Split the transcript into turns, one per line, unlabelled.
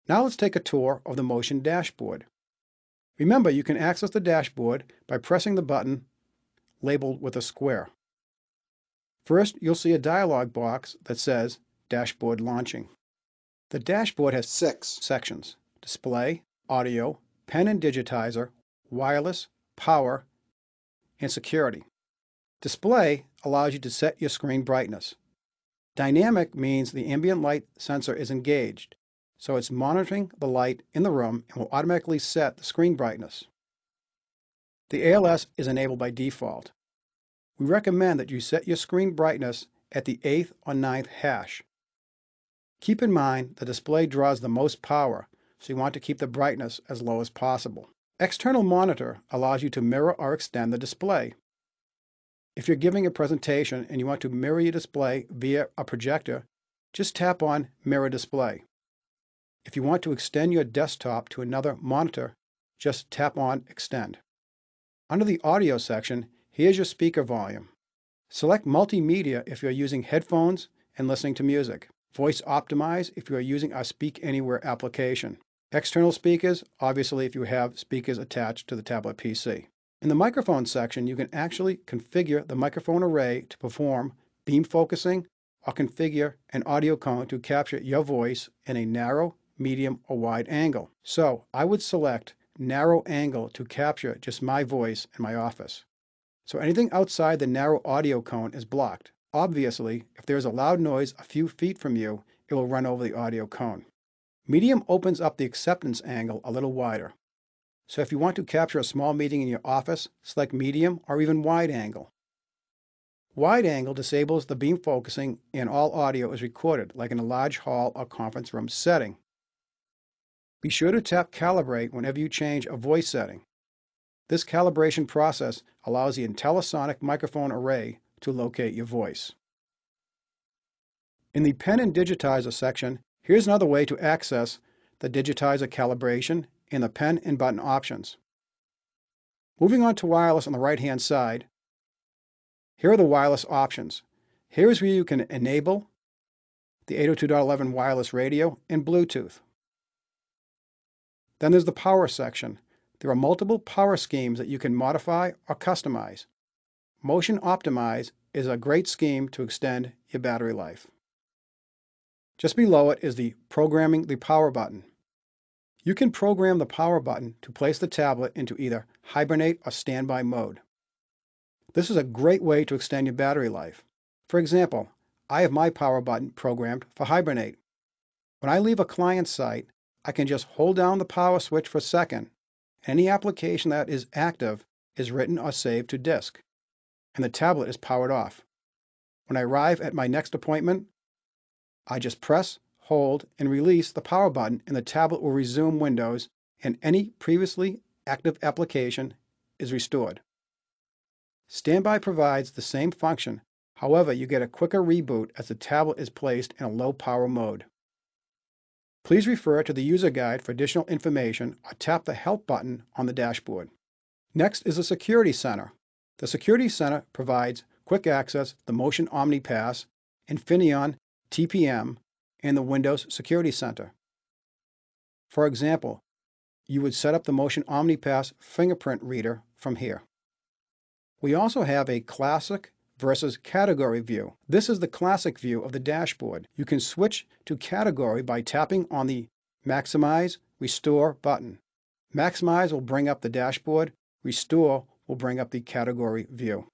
Now let's take a tour of the Motion dashboard. Remember, you can access the dashboard by pressing the button labeled with a square. First, you'll see a dialog box that says Dashboard Launching. The dashboard has 6 sections: Display, Audio, Pen and Digitizer, Wireless, Power, and Security. Display allows you to set your screen brightness. Dynamic means the ambient light sensor is engaged, so it's monitoring the light in the room and will automatically set the screen brightness. The ALS is enabled by default. We recommend that you set your screen brightness at the 8th or 9th hash. Keep in mind the display draws the most power, so you want to keep the brightness as low as possible. External Monitor allows you to mirror or extend the display. If you're giving a presentation and you want to mirror your display via a projector, just tap on Mirror Display. If you want to extend your desktop to another monitor, just tap on Extend. Under the Audio section, here's your speaker volume. Select Multimedia if you're using headphones and listening to music. Voice Optimize if you are using our Speak Anywhere application. External speakers, obviously if you have speakers attached to the tablet PC. In the Microphone section, you can actually configure the microphone array to perform beam focusing or configure an audio cone to capture your voice in a narrow, medium, or wide angle. So I would select narrow angle to capture just my voice in my office. So anything outside the narrow audio cone is blocked. Obviously, if there is a loud noise a few feet from you, it will run over the audio cone. Medium opens up the acceptance angle a little wider. So if you want to capture a small meeting in your office, select medium or even wide angle. Wide angle disables the beam focusing and all audio is recorded, like in a large hall or conference room setting. Be sure to tap Calibrate whenever you change a voice setting. This calibration process allows the IntelliSonic microphone array to locate your voice. In the Pen and Digitizer section, here's another way to access the digitizer calibration and the pen and button options. Moving on to wireless on the right-hand side, here are the wireless options. Here is where you can enable the 802.11 wireless radio and Bluetooth. Then there's the power section. There are multiple power schemes that you can modify or customize. Motion Optimize is a great scheme to extend your battery life. Just below it is the Programming the Power button. You can program the power button to place the tablet into either hibernate or standby mode. This is a great way to extend your battery life. For example, I have my power button programmed for hibernate. When I leave a client site, I can just hold down the power switch for a second. Any application that is active is written or saved to disk, and the tablet is powered off. When I arrive at my next appointment, I just press, hold, and release the power button and the tablet will resume Windows and any previously active application is restored. Standby provides the same function, however you get a quicker reboot as the tablet is placed in a low power mode. Please refer to the user guide for additional information or tap the Help button on the dashboard. Next is the Security Center. The Security Center provides quick access to the Motion OmniPass, Infineon TPM, and the Windows Security Center. For example, you would set up the Motion OmniPass fingerprint reader from here. We also have a Classic versus Category view. This is the Classic view of the dashboard. You can switch to Category by tapping on the Maximize Restore button. Maximize will bring up the dashboard. Restore will bring up the Category view.